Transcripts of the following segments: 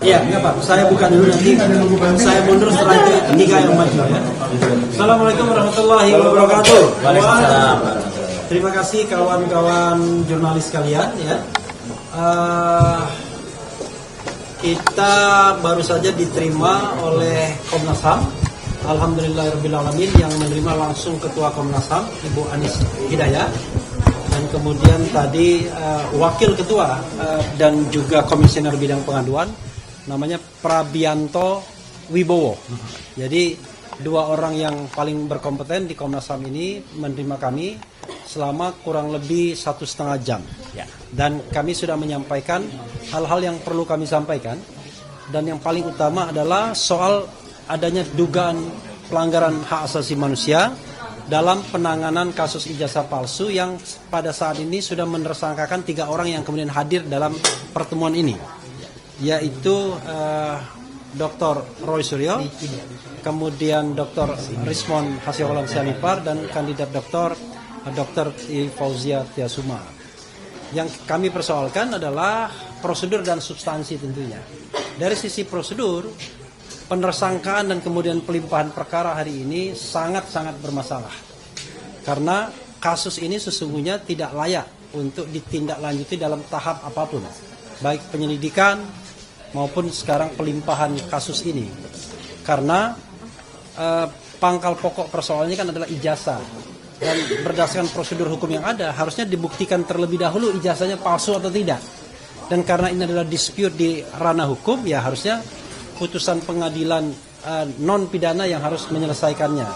Iya, enggak Pak. Saya buka dulu nanti. Saya mundur setelah itu tiga yang maju ya. Assalamualaikum warahmatullahi wabarakatuh. Waalaikumsalam. Terima kasih kawan-kawan jurnalis sekalian ya. Kita baru saja diterima oleh Komnas HAM. Alhamdulillahirrahmanirrahim, yang menerima langsung Ketua Komnas HAM Ibu Anis Hidayah, dan kemudian tadi Wakil Ketua dan juga Komisioner Bidang Pengaduan namanya Prabianto Wibowo. Jadi dua orang yang paling berkompeten di Komnas HAM ini menerima kami selama kurang lebih 1,5 jam. Dan kami sudah menyampaikan hal-hal yang perlu kami sampaikan, dan yang paling utama adalah soal adanya dugaan pelanggaran hak asasi manusia dalam penanganan kasus ijazah palsu yang pada saat ini sudah menersangkakan 3 orang yang kemudian hadir dalam pertemuan ini, yaitu Dr. Roy Suryo, kemudian Dr. Rismon Hasyawalan Sianipar, dan kandidat Dr. Fauzia Tiasuma. Yang kami persoalkan adalah prosedur dan substansi tentunya. Dari sisi prosedur, penersangkaan dan kemudian pelimpahan perkara hari ini sangat-sangat bermasalah. Karena kasus ini sesungguhnya tidak layak untuk ditindaklanjuti dalam tahap apapun, baik penyelidikan maupun sekarang pelimpahan kasus ini. Karena pangkal pokok persoalannya kan adalah ijazah, dan berdasarkan prosedur hukum yang ada harusnya dibuktikan terlebih dahulu ijazahnya palsu atau tidak. Dan karena ini adalah dispute di ranah hukum, ya harusnya putusan pengadilan non pidana yang harus menyelesaikannya.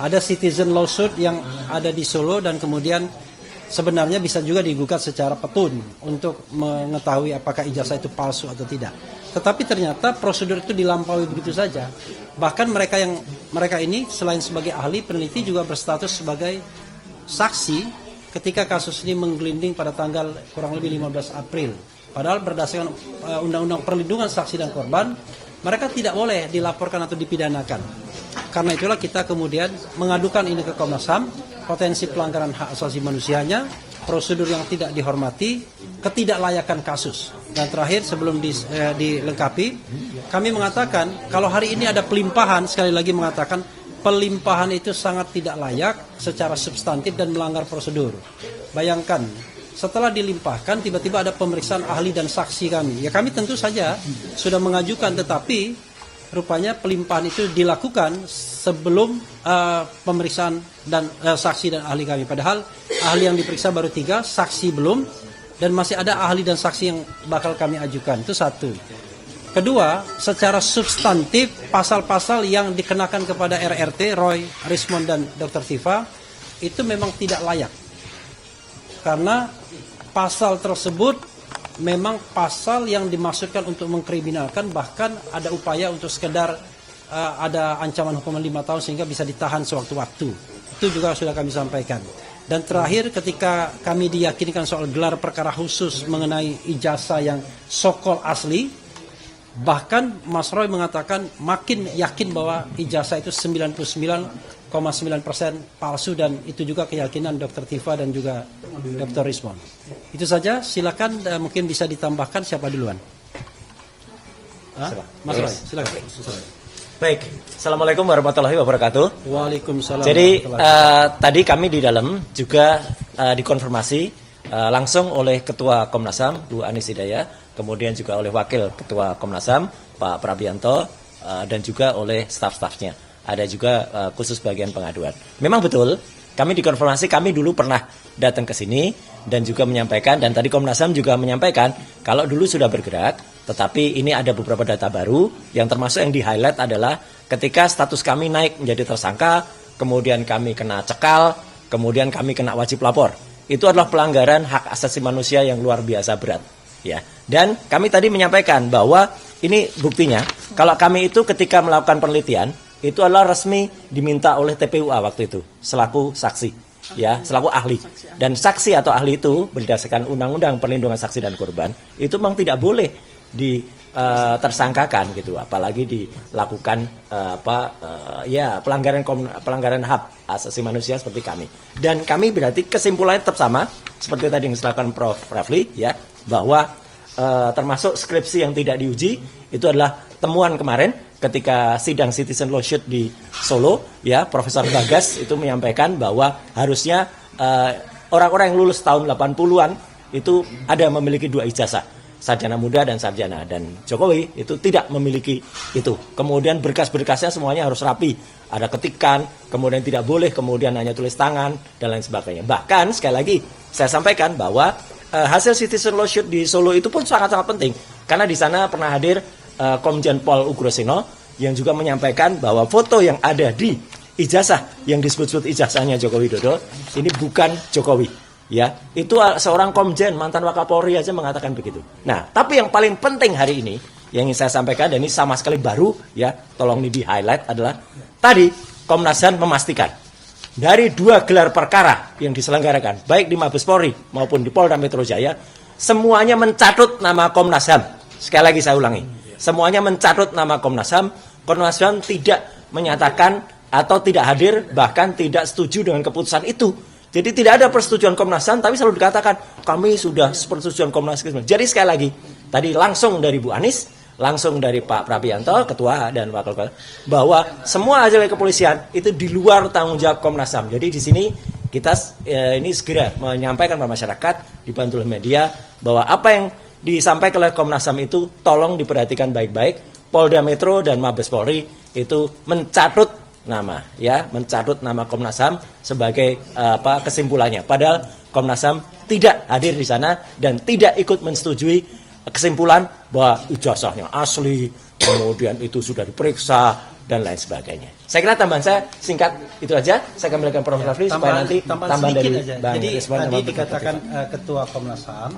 Ada citizen lawsuit yang ada di Solo, dan kemudian sebenarnya bisa juga digugat secara petun untuk mengetahui apakah ijazah itu palsu atau tidak. Tetapi ternyata prosedur itu dilampaui begitu saja. Bahkan mereka ini selain sebagai ahli, peneliti juga berstatus sebagai saksi ketika kasus ini menggelinding pada tanggal kurang lebih 15 April. Padahal berdasarkan Undang-Undang Perlindungan Saksi dan Korban, mereka tidak boleh dilaporkan atau dipidanakan. Karena itulah kita kemudian mengadukan ini ke Komnas HAM, potensi pelanggaran hak asasi manusianya, prosedur yang tidak dihormati, ketidaklayakan kasus. Dan terakhir sebelum dilengkapi, kami mengatakan kalau hari ini ada pelimpahan, sekali lagi mengatakan pelimpahan itu sangat tidak layak secara substantif dan melanggar prosedur. Bayangkan, setelah dilimpahkan tiba-tiba ada pemeriksaan ahli dan saksi kami. Ya kami tentu saja sudah mengajukan, tetapi rupanya pelimpahan itu dilakukan sebelum pemeriksaan dan saksi dan ahli kami. Padahal ahli yang diperiksa baru 3, saksi belum, dan masih ada ahli dan saksi yang bakal kami ajukan. Itu satu. Kedua, secara substantif pasal-pasal yang dikenakan kepada RRT, Roy, Rismon, dan Dr. Tifa itu memang tidak layak. Karena pasal tersebut memang pasal yang dimaksudkan untuk mengkriminalkan, bahkan ada upaya untuk sekedar ada ancaman hukuman 5 tahun sehingga bisa ditahan sewaktu-waktu. Itu juga sudah kami sampaikan. Dan terakhir, ketika kami diyakinkan soal gelar perkara khusus mengenai ijazah yang sokol asli, bahkan Mas Roy mengatakan makin yakin bahwa ijazah itu 99,9% palsu, dan itu juga keyakinan Dr. Tifa dan juga Dr. Rismon. Itu saja, silakan mungkin bisa ditambahkan siapa duluan. Mas Roy, silakan. Baik, Assalamualaikum warahmatullahi wabarakatuh. Waalaikumsalam. Jadi tadi kami di dalam juga dikonfirmasi langsung oleh Ketua Komnas HAM Bu Anis Hidayah, kemudian juga oleh Wakil Ketua Komnas HAM Pak Prabianto, dan juga oleh staf-stafnya. Ada juga khusus bagian pengaduan. Memang betul, kami dikonfirmasi, kami dulu pernah datang ke sini dan juga menyampaikan, dan tadi Komnas HAM juga menyampaikan kalau dulu sudah bergerak, tetapi ini ada beberapa data baru yang termasuk yang di-highlight adalah ketika status kami naik menjadi tersangka, kemudian kami kena cekal, kemudian kami kena wajib lapor. Itu adalah pelanggaran hak asasi manusia yang luar biasa berat. Ya. Dan kami tadi menyampaikan bahwa ini buktinya, kalau kami itu ketika melakukan penelitian, itu adalah resmi diminta oleh TPUA waktu itu, selaku saksi, ya, selaku ahli. Dan saksi atau ahli itu berdasarkan Undang-Undang Perlindungan Saksi dan Korban, itu memang tidak boleh ditersangkakan gitu, apalagi dilakukan pelanggaran hak asasi manusia seperti kami. Dan kami berarti kesimpulannya tetap sama seperti tadi yang disampaikan Prof. Rafli, ya, bahwa termasuk skripsi yang tidak diuji, itu adalah temuan kemarin ketika sidang Citizen Lawsuit di Solo, ya, Profesor Bagas itu menyampaikan bahwa harusnya orang-orang yang lulus tahun 80-an itu ada memiliki 2 ijazah, sarjana muda dan sarjana, dan Jokowi itu tidak memiliki itu. Kemudian berkas-berkasnya semuanya harus rapi, ada ketikan, kemudian tidak boleh, kemudian hanya tulis tangan dan lain sebagainya. Bahkan sekali lagi saya sampaikan bahwa hasil Citizen Lawsuit di Solo itu pun sangat-sangat penting, karena di sana pernah hadir Komjen Pol Ugroseno yang juga menyampaikan bahwa foto yang ada di ijazah yang disebut-sebut ijazahnya Joko Widodo ini bukan Jokowi, ya. Itu seorang komjen mantan Wakapolri aja mengatakan begitu. Nah, tapi yang paling penting hari ini yang ingin saya sampaikan, dan ini sama sekali baru, ya, tolong ini di highlight, adalah tadi Komnas HAM memastikan dari 2 gelar perkara yang diselenggarakan baik di Mabes Polri maupun di Polda Metro Jaya, semuanya mencatut nama Komnas HAM. Sekali lagi saya ulangi, semuanya mencatut nama Komnas HAM. Komnas HAM tidak menyatakan atau tidak hadir, bahkan tidak setuju dengan keputusan itu. Jadi tidak ada persetujuan Komnas HAM, tapi selalu dikatakan kami sudah persetujuan Komnas HAM. Jadi sekali lagi, tadi langsung dari Bu Anies, langsung dari Pak Prabianto, Ketua dan Wakil Ketua, bahwa semua hasil kepolisian itu di luar tanggung jawab Komnas HAM. Jadi di sini kita ini segera menyampaikan kepada masyarakat, dibantu oleh media, bahwa apa yang disampaikan oleh Komnas HAM itu tolong diperhatikan baik-baik. Polda Metro dan Mabes Polri itu mencatut nama, ya, mencatut nama Komnas HAM sebagai kesimpulannya. Padahal Komnas HAM tidak hadir di sana dan tidak ikut menyetujui kesimpulan bahwa ijazahnya asli, kemudian itu sudah diperiksa dan lain sebagainya. Saya kira tambahan saya singkat itu aja. Saya kembalikan Prof. Rafli supaya nanti tambahan dari Bang Jadi Rizwan. tadi dikatakan Ketua Komnas HAM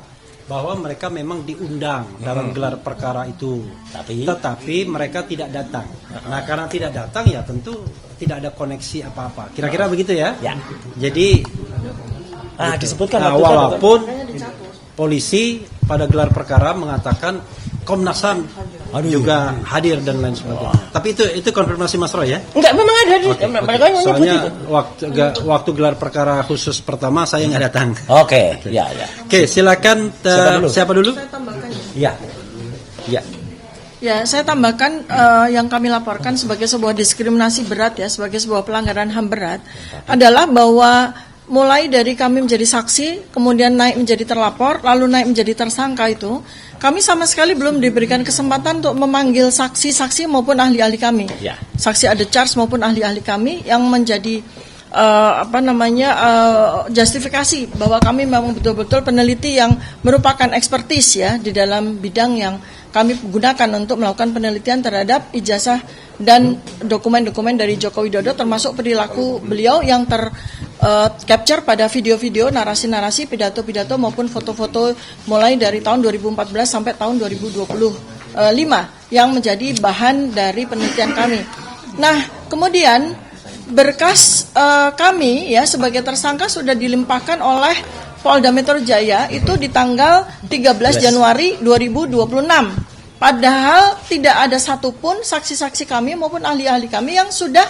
bahwa mereka memang diundang dalam gelar perkara itu, tetapi mereka tidak datang. Nah, karena tidak datang ya tentu tidak ada koneksi apa-apa. Kira-kira begitu ya. Ya. Jadi disebutkan walaupun polisi pada gelar perkara mengatakan Komnas HAM juga hadir dan lain sebagainya. Tapi itu konfirmasi Mas Roy ya? Enggak, memang ada. Mereka yang soalnya waktu gelar perkara khusus pertama saya nggak datang. Oke, ya. Oke, silakan. Siapa dulu? Saya tambahkan. Ya. Ya, saya tambahkan yang kami laporkan sebagai sebuah diskriminasi berat, ya, sebagai sebuah pelanggaran HAM berat, adalah bahwa mulai dari kami menjadi saksi, kemudian naik menjadi terlapor, lalu naik menjadi tersangka itu, kami sama sekali belum diberikan kesempatan untuk memanggil saksi-saksi maupun ahli-ahli kami. Ya. Saksi ada charge maupun ahli-ahli kami yang menjadi justifikasi bahwa kami memang betul-betul peneliti yang merupakan ekspertis, ya, di dalam bidang yang kami gunakan untuk melakukan penelitian terhadap ijazah dan dokumen-dokumen dari Joko Widodo, termasuk perilaku beliau yang capture pada video-video, narasi-narasi, pidato-pidato maupun foto-foto mulai dari tahun 2014 sampai tahun 2025 yang menjadi bahan dari penelitian kami. Nah, kemudian berkas kami, ya, sebagai tersangka sudah dilimpahkan oleh Polda Metro Jaya itu di tanggal 13 Januari 2026. Padahal tidak ada satupun saksi-saksi kami maupun ahli-ahli kami yang sudah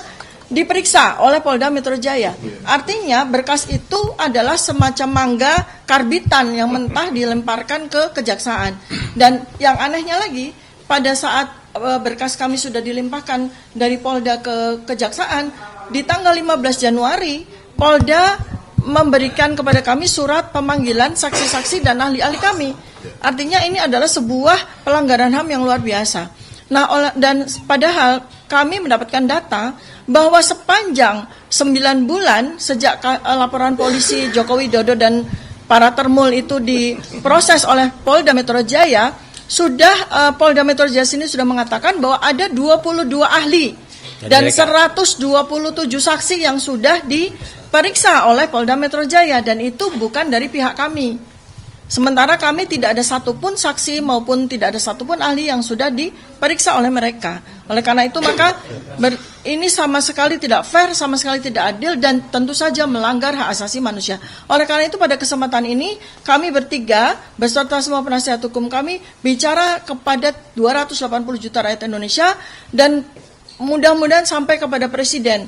diperiksa oleh Polda Metro Jaya. Artinya berkas itu adalah semacam mangga karbitan yang mentah dilemparkan ke kejaksaan. Dan yang anehnya lagi, pada saat berkas kami sudah dilimpahkan dari Polda ke kejaksaan, di tanggal 15 Januari Polda memberikan kepada kami surat pemanggilan saksi-saksi dan ahli-ahli kami. Artinya ini adalah sebuah pelanggaran HAM yang luar biasa. Nah, dan padahal kami mendapatkan data bahwa sepanjang 9 bulan sejak laporan polisi Joko Widodo dan para termul itu diproses oleh Polda Metro Jaya, sudah Polda Metro Jaya sini sudah mengatakan bahwa ada 22 ahli dan 127 saksi yang sudah diperiksa oleh Polda Metro Jaya, dan itu bukan dari pihak kami. Sementara kami tidak ada satupun saksi maupun tidak ada satupun ahli yang sudah diperiksa oleh mereka. Oleh karena itu maka ini sama sekali tidak fair, sama sekali tidak adil, dan tentu saja melanggar hak asasi manusia. Oleh karena itu pada kesempatan ini kami bertiga beserta semua penasihat hukum kami bicara kepada 280 juta rakyat Indonesia, dan mudah-mudahan sampai kepada Presiden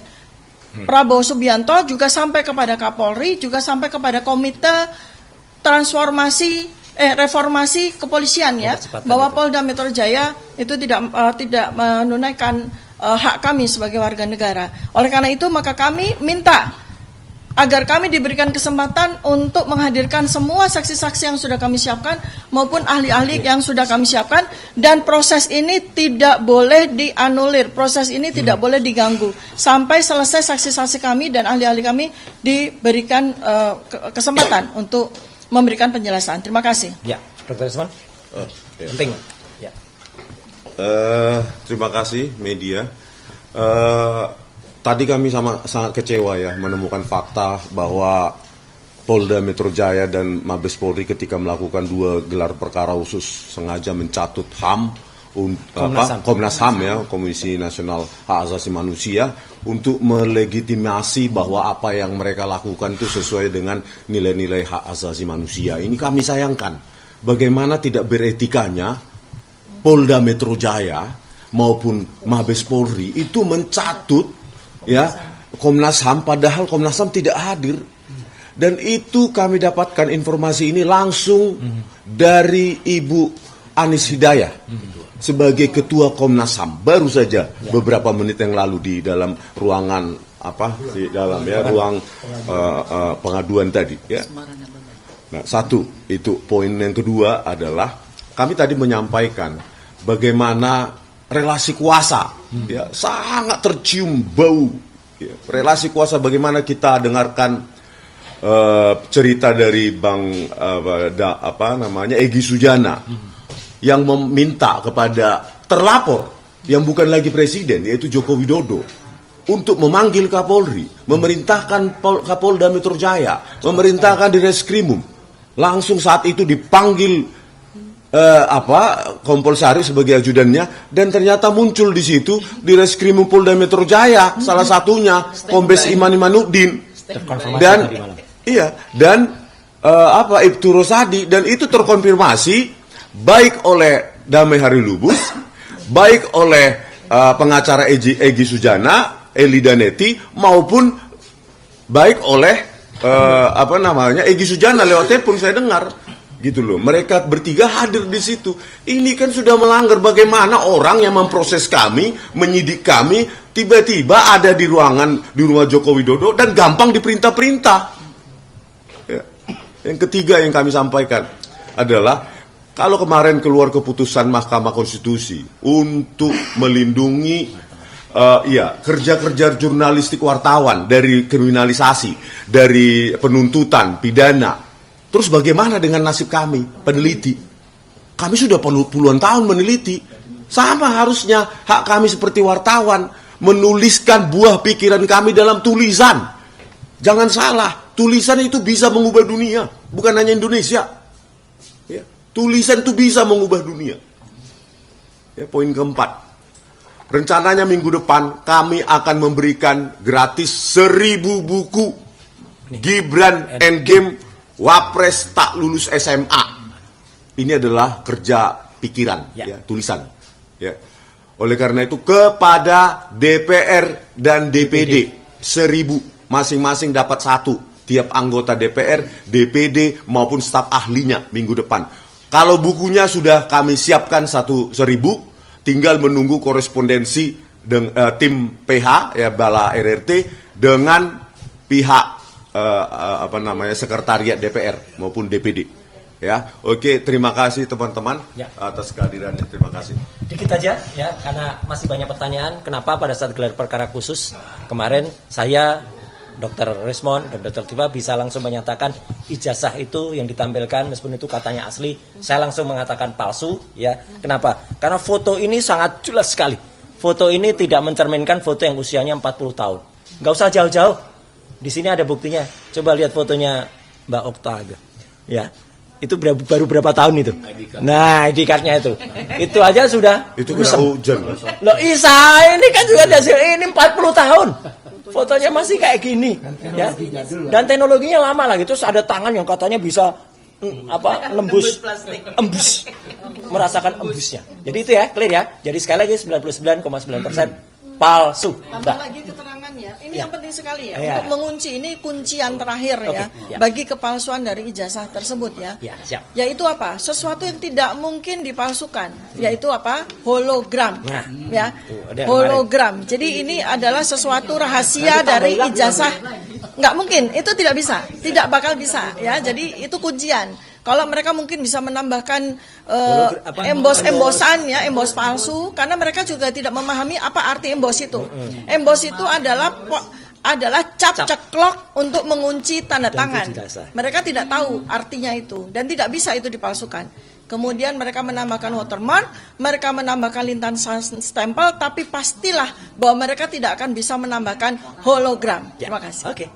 Prabowo Subianto, juga sampai kepada Kapolri, juga sampai kepada Komite Transformasi reformasi kepolisian ya, bahwa Polda Metro Jaya itu tidak menunaikan hak kami sebagai warga negara. Oleh karena itu maka kami minta agar kami diberikan kesempatan untuk menghadirkan semua saksi-saksi yang sudah kami siapkan maupun ahli-ahli yang sudah kami siapkan, dan proses ini tidak boleh dianulir, proses ini tidak boleh diganggu sampai selesai saksi-saksi kami dan ahli-ahli kami diberikan kesempatan untuk memberikan penjelasan. Terima kasih. Ya, Dr. Resman. Penting. Ya. Terima kasih media. Tadi kami sangat kecewa ya menemukan fakta bahwa Polda Metro Jaya dan Mabes Polri ketika melakukan 2 gelar perkara khusus sengaja mencatut HAM, Komnas HAM ya, Komisi Nasional Hak Asasi Manusia, untuk melegitimasi bahwa apa yang mereka lakukan itu sesuai dengan nilai-nilai hak asasi manusia. Ini kami sayangkan. Bagaimana tidak beretikanya Polda Metro Jaya maupun Mabes Polri itu mencatut ya Komnas HAM, padahal Komnas HAM tidak hadir. Dan itu kami dapatkan informasi ini langsung dari Ibu Anis Hidayah sebagai Ketua Komnas HAM, baru saja beberapa menit yang lalu di dalam ruangan di dalam ruang pengaduan tadi ya. Nah, satu itu poin. Yang kedua adalah kami tadi menyampaikan bagaimana relasi kuasa ya sangat tercium bau ya. Relasi kuasa, bagaimana kita dengarkan cerita dari Bang Egy Sujana yang meminta kepada terlapor yang bukan lagi presiden, yaitu Joko Widodo, untuk memanggil Kapolri, memerintahkan Kapolda Metro Jaya, memerintahkan di Reskrimum. Langsung saat itu dipanggil Kompol Sari sebagai ajudannya, dan ternyata muncul di situ di Reskrimum Polda Metro Jaya salah satunya Kombes Iman Imanuddin dan Ibtu Rosadi, dan itu terkonfirmasi baik oleh Damai Hari Lubus, baik oleh pengacara Egy Sujana, Eli Daneti, maupun baik oleh Egy Sujana lewat telepon saya dengar. Gitu loh, mereka bertiga hadir di situ. Ini kan sudah melanggar. Bagaimana orang yang memproses kami, menyidik kami, tiba-tiba ada di rumah Joko Widodo dan gampang diperintah-perintah. Ya. Yang ketiga yang kami sampaikan adalah, kalau kemarin keluar keputusan Mahkamah Konstitusi untuk melindungi kerja-kerja jurnalistik wartawan dari kriminalisasi, dari penuntutan, pidana. Terus bagaimana dengan nasib kami, peneliti? Kami sudah puluhan tahun meneliti. Sama harusnya hak kami seperti wartawan, menuliskan buah pikiran kami dalam tulisan. Jangan salah, tulisan itu bisa mengubah dunia, bukan hanya Indonesia. Ya, tulisan itu bisa mengubah dunia. Ya, poin keempat. Rencananya minggu depan kami akan memberikan gratis 1000 buku Gibran Endgame Wapres tak lulus SMA. Ini adalah kerja pikiran, tulisan. Ya. Oleh karena itu kepada DPR dan DPD 1000, masing-masing dapat 1, tiap anggota DPR, DPD maupun staf ahlinya minggu depan. Kalau bukunya sudah kami siapkan 1.000, tinggal menunggu korespondensi tim PH Bala RRT dengan pihak sekretariat DPR maupun DPD. Ya, oke, terima kasih teman-teman atas kehadirannya. Terima kasih. Dikit aja ya, karena masih banyak pertanyaan. Kenapa pada saat gelar perkara khusus kemarin saya, Dr. Resmond dan Dr. Tifa bisa langsung menyatakan ijazah itu yang ditampilkan meskipun itu katanya asli, saya langsung mengatakan palsu ya. Kenapa? Karena foto ini sangat jelas sekali. Foto ini tidak mencerminkan foto yang usianya 40 tahun. Nggak usah jauh-jauh. Di sini ada buktinya. Coba lihat fotonya Mbak Okta aja. Ya. Itu baru berapa tahun itu? Nah, ID card-nya itu. Itu aja sudah. Itu kena hujan. Loh, Isa, ini kan juga hasil ini 40 tahun. Fotonya masih kayak gini, ya. Dan teknologinya lama lagi. Terus ada tangan yang katanya bisa embus, merasakan embusnya. Jadi itu ya, clear ya. Jadi sekali lagi 99,9% palsu. Tambah lagi keterangan ya. ya. Ini Ya. yang penting sekali ya. Ya. Untuk mengunci ini kuncian terakhir ya, ya. bagi kepalsuan dari ijazah tersebut ya. Ya, siap. Yaitu apa? Sesuatu yang tidak mungkin dipalsukan. Yaitu apa? Hologram. Nah. Ya. ada yang Hologram. Jadi ini adalah sesuatu rahasia dari ijazah. Nggak mungkin. Itu tidak bisa. Tidak bakal bisa ya. Jadi itu kuncian. Kalau mereka mungkin bisa menambahkan embos-embosan ya, embos palsu, karena mereka juga tidak memahami apa arti embos itu. Embos itu adalah cap ceklok untuk mengunci tanda tangan. Mereka tidak tahu artinya itu dan tidak bisa itu dipalsukan. Kemudian mereka menambahkan watermark, mereka menambahkan lintan stempel, tapi pastilah bahwa mereka tidak akan bisa menambahkan hologram. Terima kasih. Oke.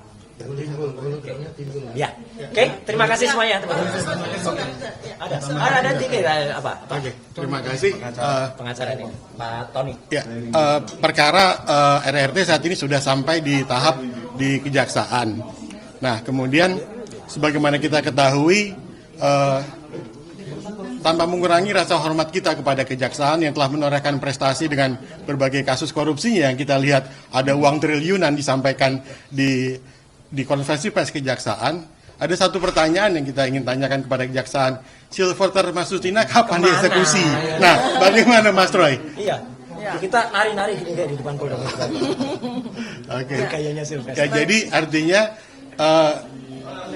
Ya, oke. Terima kasih semuanya, teman-teman. Ada tiga apa? Oke, terima kasih. Pengacara ini, Pak Tony. Ya, perkara RRT saat ini sudah sampai di tahap di kejaksaan. Nah, kemudian sebagaimana kita ketahui, tanpa mengurangi rasa hormat kita kepada kejaksaan yang telah menorehkan prestasi dengan berbagai kasus korupsinya yang kita lihat ada uang triliunan disampaikan di konferensi pers kejaksaan, ada satu pertanyaan yang kita ingin tanyakan kepada kejaksaan. Silverter Masustina kapan dieksekusi? Nah, bagaimana Mas Troy? Iya. Kita nari-nari di depan Polda Metro. Oke. Kayaknya Silverter. Ya, jadi artinya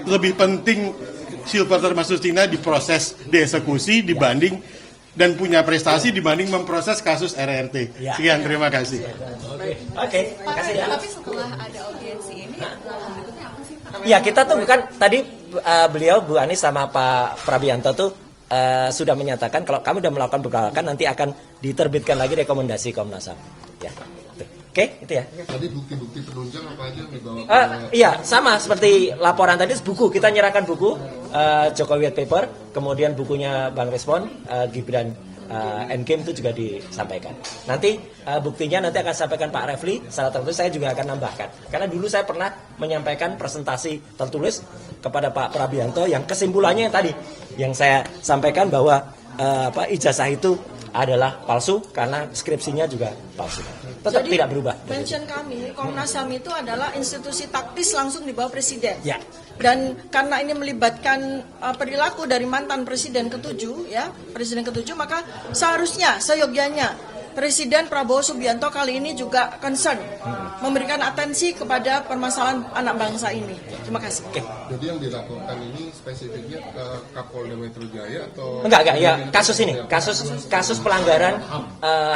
lebih penting Silverter Masustina diproses dieksekusi dibanding dan punya prestasi dibanding memproses kasus RRT. Ya. Sekian, terima kasih. Oke, kasih ya. Tapi setelah ada audiensi ini, langkah berikutnya apa sih? Ya, kita tuh kan tadi beliau Bu Anies sama Pak Prabianto tuh sudah menyatakan kalau kami sudah melakukan pegawai nanti akan diterbitkan lagi rekomendasi Komnas HAM. Ya. Oke, itu ya. Tadi bukti-bukti penunjang apa aja yang dibawa ke... Iya, sama seperti laporan tadi, buku. Kita nyerahkan buku Jokowi White Paper, kemudian bukunya Bang Respon, Gibran Endgame itu juga disampaikan. Nanti buktinya nanti akan sampaikan Pak Refli, secara tertulis saya juga akan nambahkan. Karena dulu saya pernah menyampaikan presentasi tertulis kepada Pak Prabianto yang kesimpulannya yang tadi, yang saya sampaikan bahwa ijazah itu adalah palsu karena skripsinya juga palsu. Tetap Jadi, tidak berubah. mention kami, Komnas HAM itu adalah institusi taktis langsung di bawah Presiden. Ya. Dan karena ini melibatkan perilaku dari mantan Presiden ke-7, ya, Presiden ke-7, maka seharusnya, seyogyanya, Presiden Prabowo Subianto kali ini juga concern, memberikan atensi kepada permasalahan anak bangsa ini. Terima kasih. Jadi yang dilaporkan ini spesifiknya ke Kapolda Metro Jaya atau... Enggak, ya kasus ini, kasus pelanggaran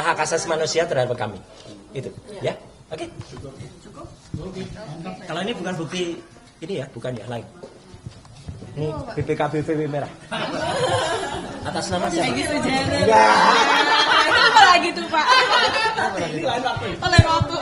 hak asasi manusia terhadap kami. Itu, ya. Oke. Cukup. Kalau ini bukan bukti ini ya, bukan ya, lain. Ini BPKB merah. Atas nama siapa? Gitu, Jen. Itu apa lagi tuh, Pak? Oleh waktu.